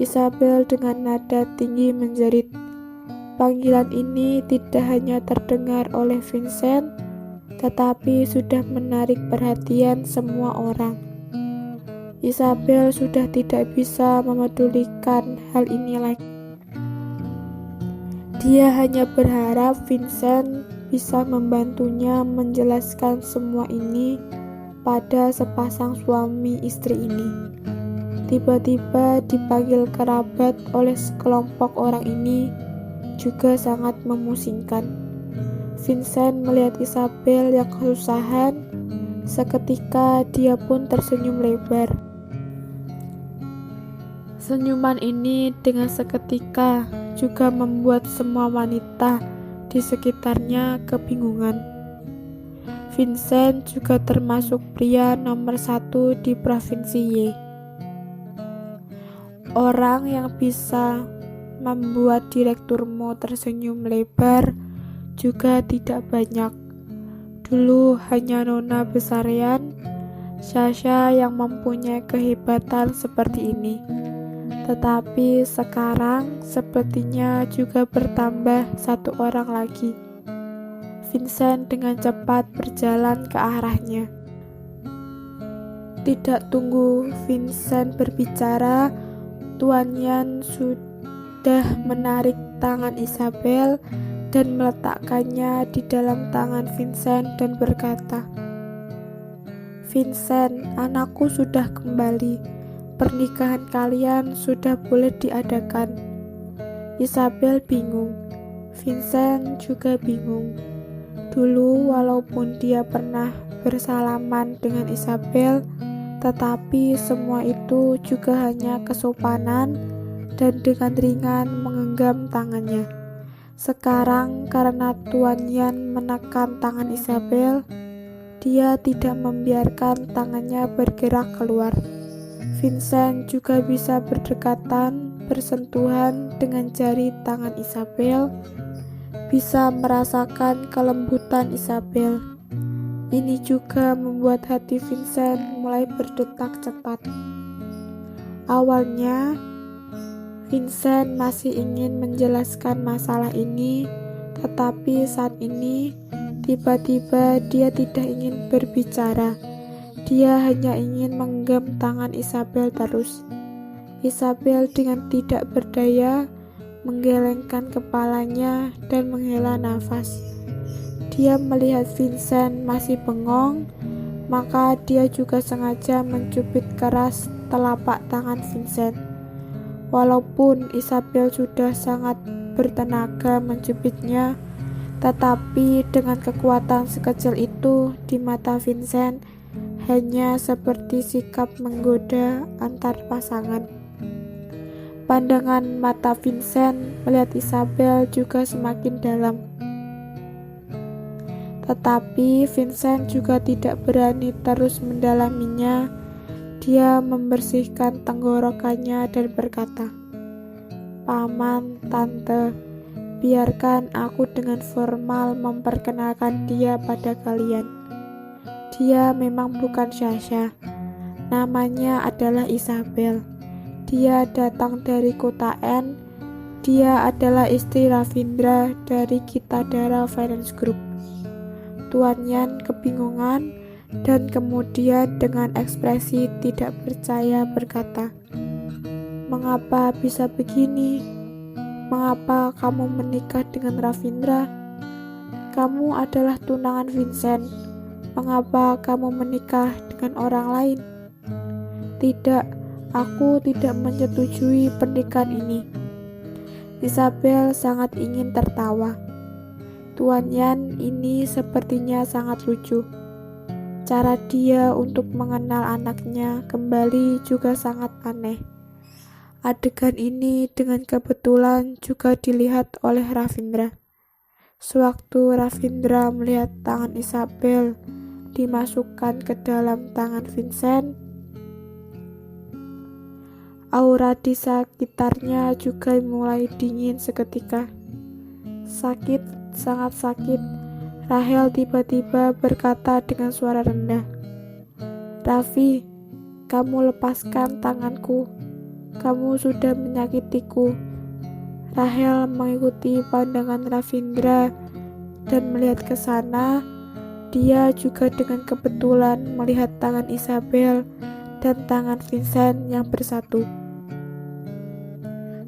Isabel dengan nada tinggi menjerit. Panggilan ini tidak hanya terdengar oleh Vincent, tetapi sudah menarik perhatian semua orang. Isabel sudah tidak bisa memedulikan hal ini lagi. Dia hanya berharap Vincent bisa membantunya menjelaskan semua ini pada sepasang suami istri ini. Tiba-tiba dipanggil kerabat oleh sekelompok orang ini juga sangat memusingkan. Vincent melihat Isabel yang kesusahan. Seketika dia pun tersenyum lebar. Senyuman ini dengan seketika juga membuat semua wanita di sekitarnya kebingungan. Vincent juga termasuk pria nomor 1 di provinsi Y. Orang yang bisa membuat direkturmu tersenyum lebar juga tidak banyak. Dulu hanya Nona Besarian, Sasha yang mempunyai kehebatan seperti ini. Tetapi sekarang sepertinya juga bertambah satu orang lagi. Vincent dengan cepat berjalan ke arahnya. Tidak tunggu Vincent berbicara, Tuan Yan sudah menarik tangan Isabel dan meletakkannya di dalam tangan Vincent dan berkata, "Vincent, anakku sudah kembali. Pernikahan kalian sudah boleh diadakan." Isabel bingung. Vincent juga bingung. Dulu walaupun dia pernah bersalaman dengan Isabel, tetapi semua itu juga hanya kesopanan dan dengan ringan menggenggam tangannya. Sekarang karena Tuan Yan menekan tangan Isabel, dia tidak membiarkan tangannya bergerak keluar. Vincent juga bisa berdekatan, bersentuhan dengan jari tangan Isabel, bisa merasakan kelembutan Isabel. Ini juga membuat hati Vincent mulai berdetak cepat. Awalnya, Vincent masih ingin menjelaskan masalah ini, tetapi saat ini tiba-tiba dia tidak ingin berbicara. Dia hanya ingin menggenggam tangan Isabel terus. Isabel dengan tidak berdaya menggelengkan kepalanya dan menghela nafas. Dia melihat Vincent masih bengong, maka dia juga sengaja mencubit keras telapak tangan Vincent. Walaupun Isabel sudah sangat bertenaga mencubitnya, tetapi dengan kekuatan sekecil itu di mata Vincent hanya seperti sikap menggoda antar pasangan. Pandangan mata Vincent melihat Isabel juga semakin dalam. Tetapi Vincent juga tidak berani terus mendalaminya. Dia membersihkan tenggorokannya dan berkata, "Paman, Tante, biarkan aku dengan formal memperkenalkan dia pada kalian. Dia memang bukan Sasha. Namanya adalah Isabel. Dia datang dari kota N. Dia adalah istri Ravindra dari Kitadara Finance Group." Tuan Yan kebingungan dan kemudian dengan ekspresi tidak percaya berkata, "Mengapa bisa begini? Mengapa kamu menikah dengan Ravindra? Kamu adalah tunangan Vincent. Mengapa kamu menikah dengan orang lain?" "Tidak, aku tidak menyetujui pernikahan ini." Isabel sangat ingin tertawa. Tuan Yan ini sepertinya sangat lucu. Cara dia untuk mengenal anaknya kembali juga sangat aneh. Adegan ini dengan kebetulan juga dilihat oleh Ravindra. Sewaktu Ravindra melihat tangan Isabel dimasukkan ke dalam tangan Vincent, aura di sekitarnya juga mulai dingin seketika. Sakit, sangat sakit. Rahel tiba-tiba berkata dengan suara rendah, "Raffi, kamu lepaskan tanganku. Kamu sudah menyakitiku." Rahel mengikuti pandangan Ravindra dan melihat ke sana. Dia juga dengan kebetulan melihat tangan Isabel dan tangan Vincent yang bersatu.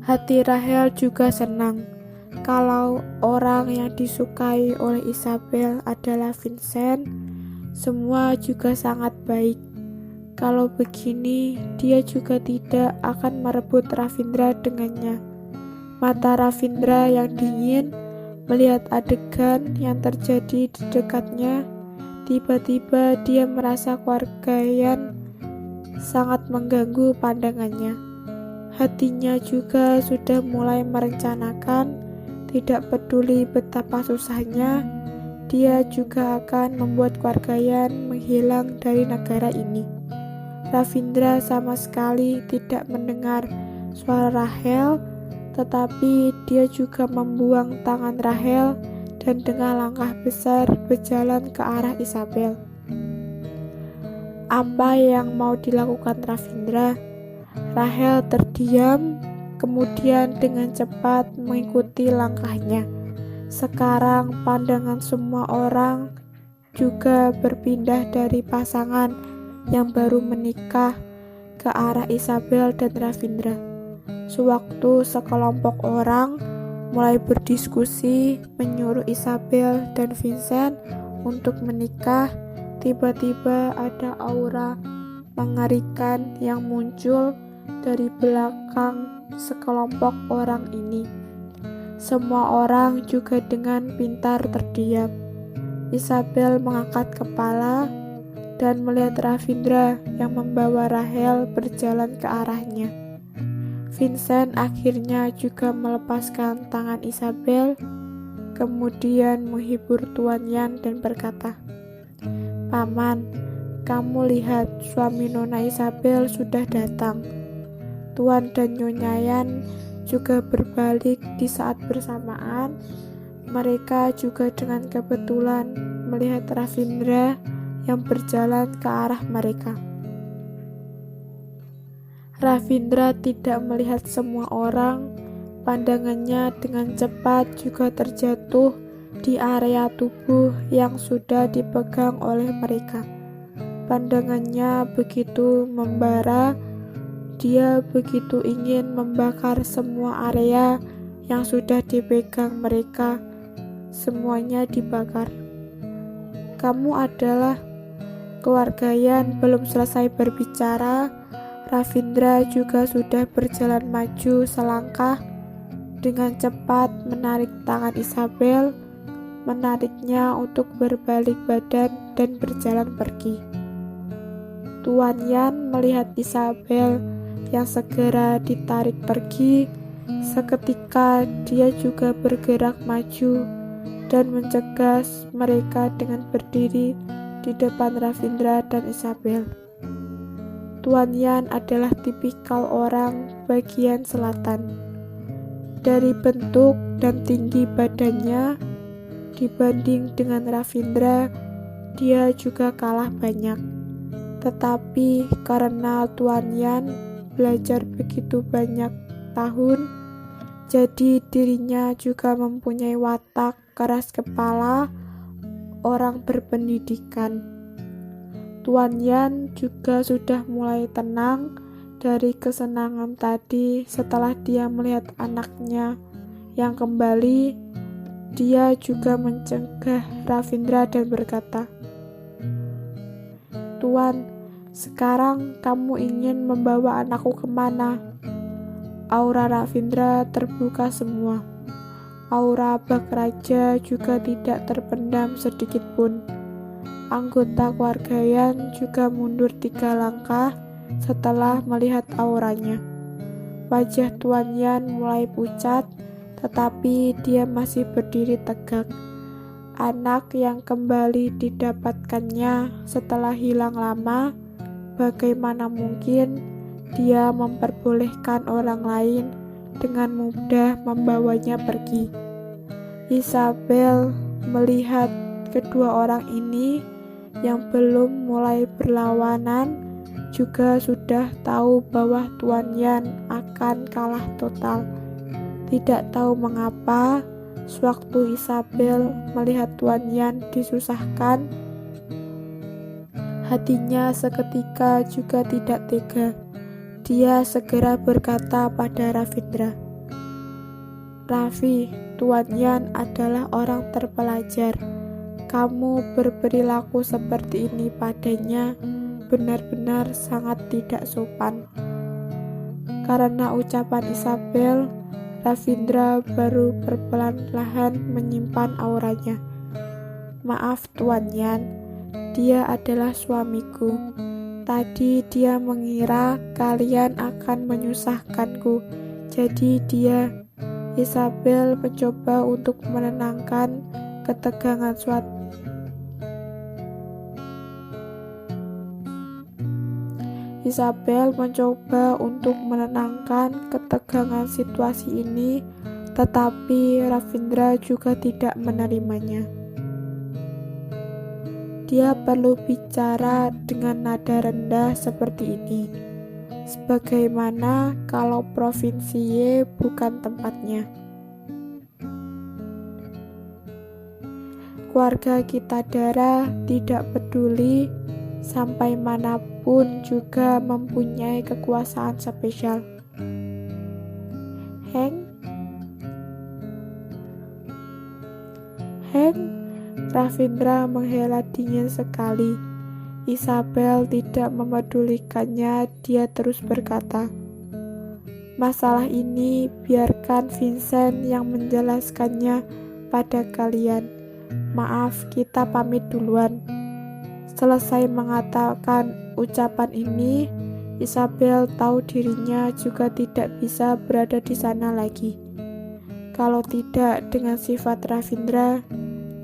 Hati Rahel juga senang. Kalau orang yang disukai oleh Isabel adalah Vincent, semua juga sangat baik. Kalau begini, dia juga tidak akan merebut Ravindra dengannya. Mata Ravindra yang dingin melihat adegan yang terjadi di dekatnya. Tiba-tiba dia merasa keluargaan sangat mengganggu pandangannya. Hatinya juga sudah mulai merencanakan, tidak peduli betapa susahnya, dia juga akan membuat keluargaan menghilang dari negara ini. Ravindra sama sekali tidak mendengar suara Rahel, tetapi dia juga membuang tangan Rahel dan dengan langkah besar berjalan ke arah Isabel. Apa yang mau dilakukan Ravindra? Rahel terdiam, kemudian dengan cepat mengikuti langkahnya. Sekarang pandangan semua orang juga berpindah dari pasangan yang baru menikah ke arah Isabel dan Ravindra. Sewaktu sekelompok orang mulai berdiskusi menyuruh Isabel dan Vincent untuk menikah, tiba-tiba ada aura mengerikan yang muncul dari belakang sekelompok orang ini. Semua orang juga dengan pintar terdiam. Isabel mengangkat kepala dan melihat Ravindra yang membawa Rahel berjalan ke arahnya. Vincent akhirnya juga melepaskan tangan Isabel, kemudian menghibur Tuan Yan dan berkata, "Paman, kamu lihat suami Nona Isabel sudah datang." Tuan dan Nyonya Yan juga berbalik di saat bersamaan. Mereka juga dengan kebetulan melihat Ravindra yang berjalan ke arah mereka. Ravindra tidak melihat semua orang. Pandangannya dengan cepat juga terjatuh di area tubuh yang sudah dipegang oleh mereka. Pandangannya begitu membara. Dia begitu ingin membakar semua area yang sudah dipegang mereka. Semuanya dibakar. "Kamu adalah..." Keluarga Yan belum selesai berbicara. Ravindra juga sudah berjalan maju selangkah, dengan cepat menarik tangan Isabel, menariknya untuk berbalik badan dan berjalan pergi. Tuan Yan melihat Isabel yang segera ditarik pergi. Seketika dia juga bergerak maju dan mencegah mereka dengan berdiri di depan Ravindra dan Isabel. Tuan Yan adalah tipikal orang bagian selatan. Dari bentuk dan tinggi badannya, dibanding dengan Ravindra, dia juga kalah banyak. Tetapi karena Tuan Yan belajar begitu banyak tahun, jadi dirinya juga mempunyai watak keras kepala orang berpendidikan. Tuan Yan juga sudah mulai tenang dari kesenangan tadi setelah dia melihat anaknya yang kembali. Dia juga mencegah Ravindra dan berkata, "Tuan, sekarang kamu ingin membawa anakku kemana?" Aura Ravindra terbuka semua. Aura Bak Raja juga tidak terpendam sedikit pun. Anggota keluarga Yan juga mundur 3 langkah setelah melihat auranya. Wajah Tuan Yan mulai pucat, tetapi dia masih berdiri tegak. anak yang kembali didapatkannya setelah hilang lama, bagaimana mungkin dia memperbolehkan orang lain dengan mudah membawanya pergi? Isabel melihat kedua orang ini yang belum mulai berlawanan juga sudah tahu bahwa Tuan Yan akan kalah total. Tidak tahu mengapa, sewaktu Isabel melihat Tuan Yan disusahkan, hatinya seketika juga tidak tega. Dia segera berkata pada Ravindra, "Raffi, Tuan Yan adalah orang terpelajar. Kamu berperilaku seperti ini padanya benar-benar sangat tidak sopan." Karena ucapan Isabel, Ravindra baru perlahan-lahan menyimpan auranya. "Maaf Tuan Yan, dia adalah suamiku. Tadi dia mengira kalian akan menyusahkanku, jadi dia..." Isabel mencoba untuk menenangkan ketegangan situasi ini, tetapi Ravindra juga tidak menerimanya. Dia perlu bicara dengan nada rendah seperti ini. Sebagaimana kalau provinsi Y bukan tempatnya. Keluarga kita Dara tidak peduli sampai manapun juga mempunyai kekuasaan spesial. Heng, Ravindra menghela dingin sekali. Isabel tidak memedulikannya. Dia terus berkata, "Masalah ini biarkan Vincent yang menjelaskannya pada kalian. Maaf, kita pamit duluan." Selesai mengatakan ucapan ini, Isabel tahu dirinya juga tidak bisa berada di sana lagi. Kalau tidak dengan sifat Ravindra,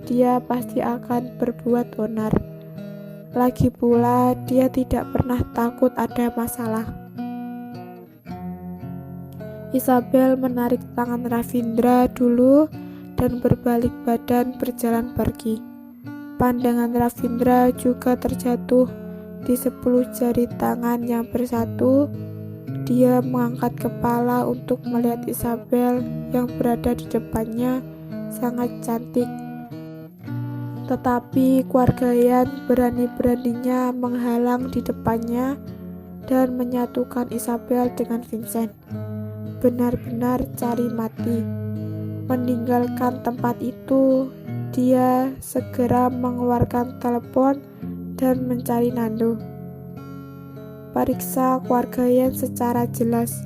dia pasti akan berbuat onar. Lagi pula, dia tidak pernah takut ada masalah. Isabel menarik tangan Ravindra dulu dan berbalik badan berjalan pergi. Pandangan Ravindra juga terjatuh di 10 jari tangan yang bersatu. Dia mengangkat kepala untuk melihat Isabel yang berada di depannya sangat cantik. Tetapi keluarga Yan berani-beraninya menghalang di depannya dan menyatukan Isabel dengan Vincent. Benar-benar cari mati. Meninggalkan tempat itu, dia segera mengeluarkan telepon dan mencari Nando. "Periksa keluarga Yan secara jelas,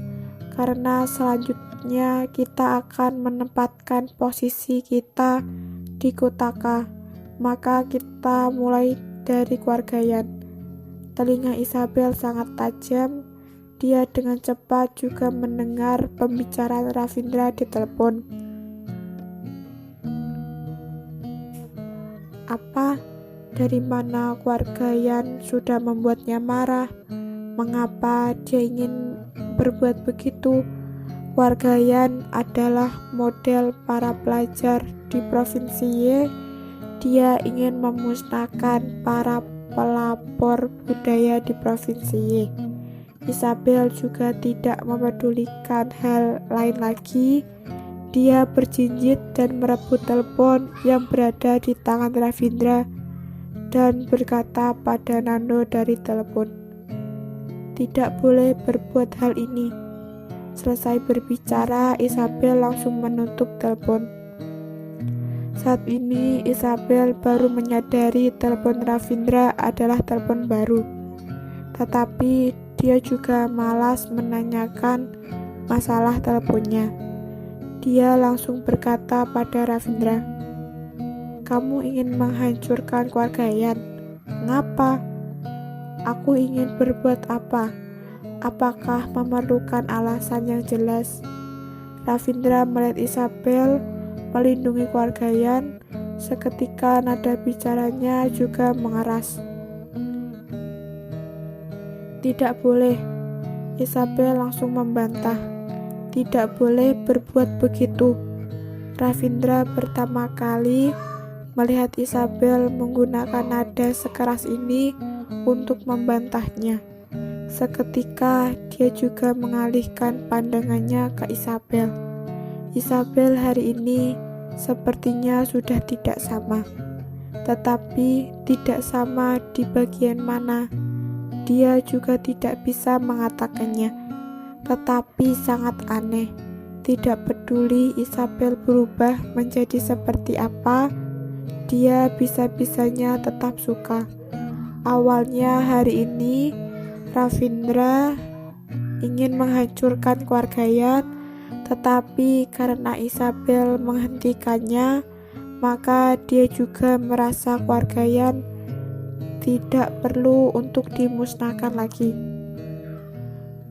karena selanjutnya kita akan menempatkan posisi kita di Kotaka. Maka kita mulai dari keluarga Yan." Telinga Isabel sangat tajam. Dia dengan cepat juga mendengar pembicaraan Ravindra di telepon. Apa? Dari mana keluarga Yan sudah membuatnya marah? Mengapa dia ingin berbuat begitu? Keluarga Yan adalah model para pelajar di provinsi Y. Dia ingin memusnahkan para pelapor budaya di provinsi Y. Isabel juga tidak memedulikan hal lain lagi. Dia berjinjit dan merebut telepon yang berada di tangan Ravindra dan berkata pada Nando dari telepon, "Tidak boleh berbuat hal ini." Selesai berbicara, Isabel langsung menutup telepon. Saat ini Isabel baru menyadari telepon Ravindra adalah telepon baru. Tetapi dia juga malas menanyakan masalah teleponnya. Dia langsung berkata pada Ravindra, "Kamu ingin menghancurkan keluarga Yan? Mengapa? Aku ingin berbuat apa? Apakah memerlukan alasan yang jelas?" Ravindra melihat Isabel melindungi keluarga Yan, Seketika nada bicaranya juga mengeras. Tidak boleh, Isabel langsung membantah. Tidak boleh berbuat begitu. Ravindra pertama kali melihat Isabel menggunakan nada sekeras ini untuk membantahnya. Seketika dia juga mengalihkan pandangannya ke Isabel. Isabel hari ini sepertinya sudah tidak sama. Tetapi tidak sama di bagian mana, dia juga tidak bisa mengatakannya. Tetapi sangat aneh, tidak peduli Isabel berubah menjadi seperti apa, dia bisa-bisanya tetap suka. Awalnya hari ini Ravindra ingin menghancurkan keluarga, tetapi karena Isabel menghentikannya, maka dia juga merasa keluarga tidak perlu untuk dimusnahkan lagi.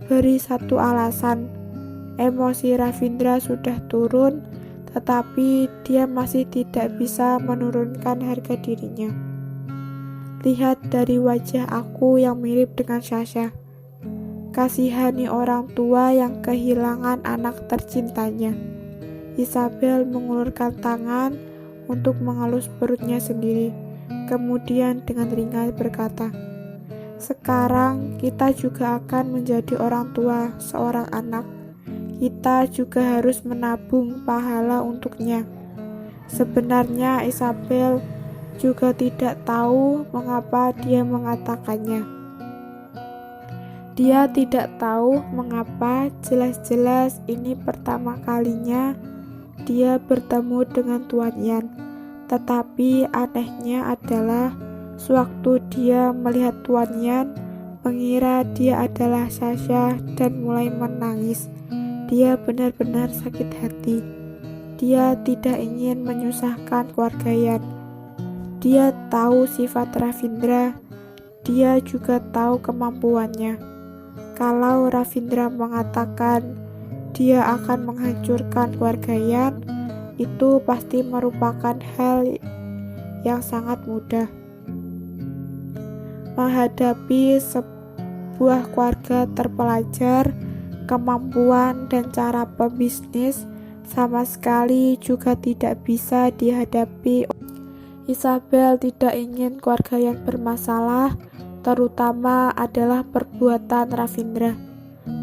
Beri satu alasan. Emosi Ravindra sudah turun, tetapi dia masih tidak bisa menurunkan harga dirinya. Lihat dari wajah aku yang mirip dengan Sasha. Kasihani orang tua yang kehilangan anak tercintanya. Isabel mengulurkan tangan untuk mengelus perutnya sendiri. Kemudian dengan ringan berkata, sekarang kita juga akan menjadi orang tua seorang anak. Kita juga harus menabung pahala untuknya. Sebenarnya Isabel juga tidak tahu mengapa dia mengatakannya. Dia tidak tahu mengapa, jelas-jelas ini pertama kalinya dia bertemu dengan Tuan Yan. Tetapi anehnya adalah sewaktu dia melihat Tuan Yan, mengira dia adalah Sasha dan mulai menangis. Dia benar-benar sakit hati. Dia tidak ingin menyusahkan keluarga Yan. Dia tahu sifat Ravindra. Dia juga tahu kemampuannya. Kalau Ravindra mengatakan dia akan menghancurkan keluarga Yan, itu pasti merupakan hal yang sangat mudah. Menghadapi sebuah keluarga terpelajar, kemampuan dan cara pembisnis sama sekali juga tidak bisa dihadapi. Isabel tidak ingin keluarga yang bermasalah, terutama adalah perbuatan Ravindra.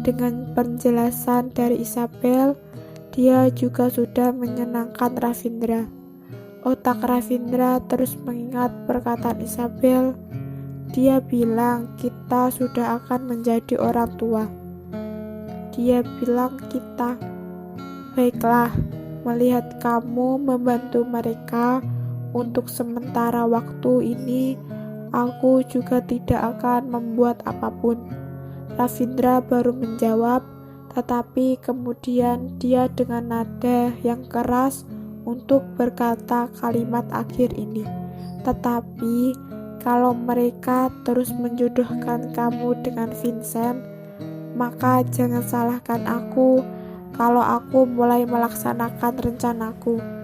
Dengan penjelasan dari Isabel, dia juga sudah menyenangkan Ravindra. Otak Ravindra terus mengingat perkataan Isabel. Dia bilang kita sudah akan menjadi orang tua. Dia bilang kita. Baiklah, melihat kamu membantu mereka untuk sementara waktu ini, aku juga tidak akan membuat apapun. Ravindra baru menjawab, tetapi kemudian dia dengan nada yang keras untuk berkata kalimat akhir ini. Tetapi kalau mereka terus menjodohkan kamu dengan Vincent, maka jangan salahkan aku kalau aku mulai melaksanakan rencanaku.